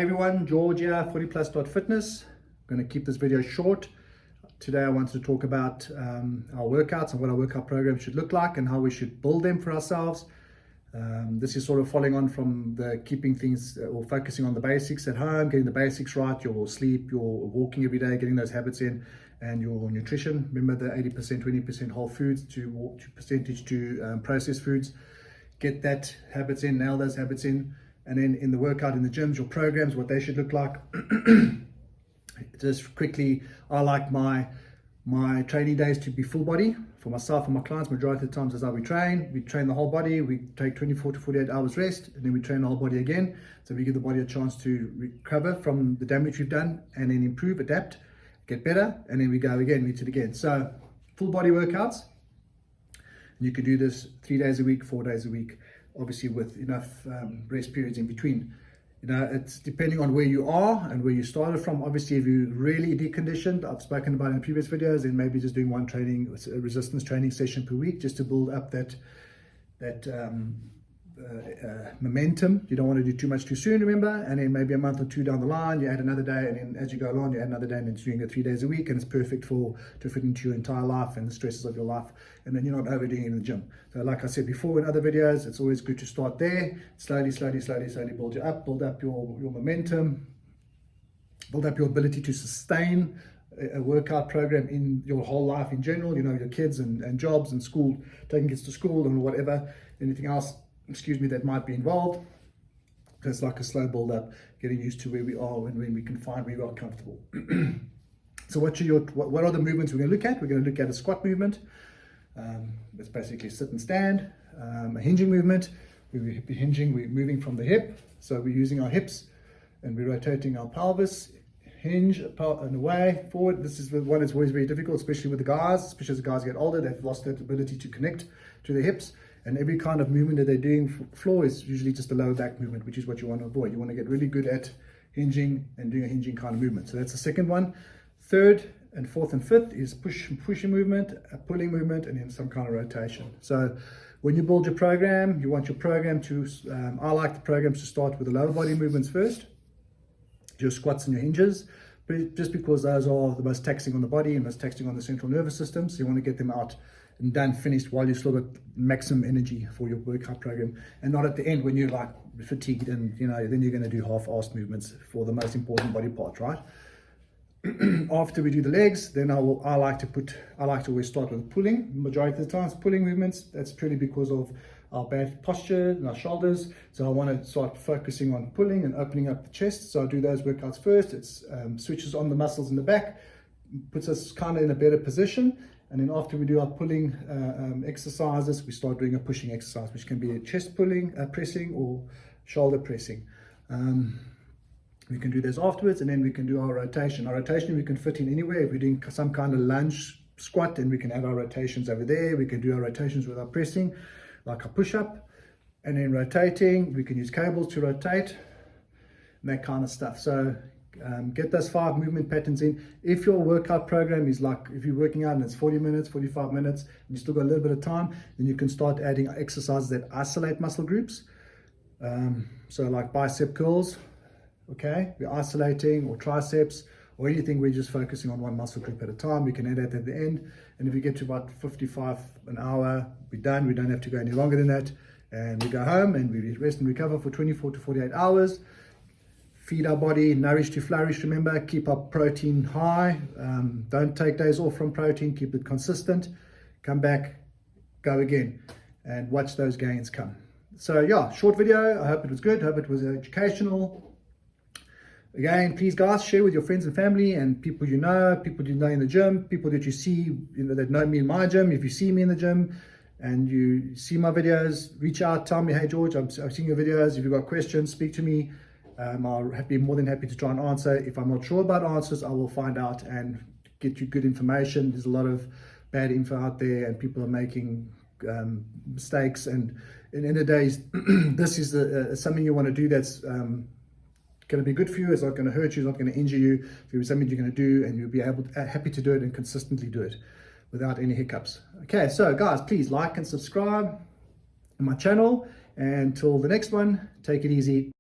Hey everyone, George here, 40plus.fitness. I'm going to keep this video short. Today I wanted to talk about our workouts and what our workout program should look like and how we should build them for ourselves. This is sort of following on from the keeping things or focusing on the basics at home, getting the basics right, your sleep, your walking every day, getting those habits in, and your nutrition. Remember the 80%, 20% whole foods to percentage to processed foods. Get that habits in, nail those habits in. And then in the workout in the gyms, your programs, what they should look like. Just quickly, I like my training days to be full body. For myself and my clients, majority of the times is how we train. We train the whole body, we take 24 to 48 hours rest, and then we train the whole body again. So we give the body a chance to recover from the damage we've done, and then improve, adapt, get better, and then we go again, reach it again. So full body workouts. You could do this 3 days a week, 4 days a week, obviously with enough rest periods in between. You know, it's depending on where you are and where you started from. Obviously, if you're really deconditioned, I've spoken about in previous videos, then maybe just doing one training, a resistance training session per week, just to build up that momentum. You don't want to do too much too soon, remember, and then maybe a month or two down the line you add another day, and then as you go along you add another day, and then doing it 3 days a week, and it's perfect to fit into your entire life and the stresses of your life, and then you're not overdoing it in the gym. So like I said before in other videos, it's always good to start there, slowly build you up, build up your momentum, build up your ability to sustain a workout program in your whole life in general, you know, your kids and jobs and school, taking kids to school and whatever, anything else, that might be involved. So it's like a slow build up, getting used to where we are and when we can find where we are comfortable. So what are the movements we're going to look at? We're going to look at a squat movement. It's basically sit and stand. A hinging movement. We're hinging, we're moving from the hip. So we're using our hips and we're rotating our pelvis. Hinge and away, forward. This is the one that's always very difficult, especially with the guys, especially as the guys get older, they've lost that ability to connect to their hips. And every kind of movement that they're doing floor is usually just a lower back movement, which is what you want to avoid. You want to get really good at hinging and doing a hinging kind of movement. So that's the second one. Third and fourth and fifth is pushing movement, a pulling movement, and then some kind of rotation. So when you build your program, you want your program to, I like the programs to start with the lower body movements first, your squats and your hinges, just because those are the most taxing on the body and most taxing on the central nervous system. So you want to get them out and done, finished, while you still got maximum energy for your workout program, and not at the end when you're like fatigued and, you know, then you're going to do half-assed movements for the most important body part, right? After we do the legs, then I like to always start with pulling. Majority of the times pulling movements, that's purely because of our bad posture and our shoulders. So I want to start focusing on pulling and opening up the chest. So I do those workouts first. It's switches on the muscles in the back, puts us kind of in a better position. And then after we do our pulling exercises, we start doing a pushing exercise, which can be a chest pulling, pressing, or shoulder pressing. We can do this afterwards, and then we can do our rotation. Our rotation we can fit in anywhere. If we're doing some kind of lunge squat, then we can add our rotations over there. We can do our rotations with our pressing, like a push-up, and then rotating. We can use cables to rotate, and that kind of stuff. So get those 5 movement patterns in. If your workout program is like, if you're working out and it's 40 minutes, 45 minutes, and you still got a little bit of time, then you can start adding exercises that isolate muscle groups. So like bicep curls, okay, we're isolating, or triceps, or anything, we're just focusing on one muscle group at a time. We can add that at the end. And if we get to about 55 an hour, we're done. We don't have to go any longer than that. And we go home and we rest and recover for 24 to 48 hours. Feed our body, nourish to flourish. Remember, keep our protein high. Don't take days off from protein. Keep it consistent. Come back, go again, and watch those gains come. So yeah, short video. I hope it was good. Hope it was educational. Again, please guys, share with your friends and family and people you know in the gym, people that you see, you know, that know me in my gym. If you see me in the gym and you see my videos, reach out, tell me, hey George, I've seen your videos. If you've got questions, speak to me. I'll be more than happy to try and answer. If I'm not sure about answers, I will find out and get you good information. There's a lot of bad info out there, and people are making mistakes. And in the days, this is something you want to do that's going to be good for you. It's not going to hurt you. It's not going to injure you. It's something you're going to do, and you'll be happy to do it and consistently do it without any hiccups. Okay, so guys, please like and subscribe to my channel. And until the next one, take it easy.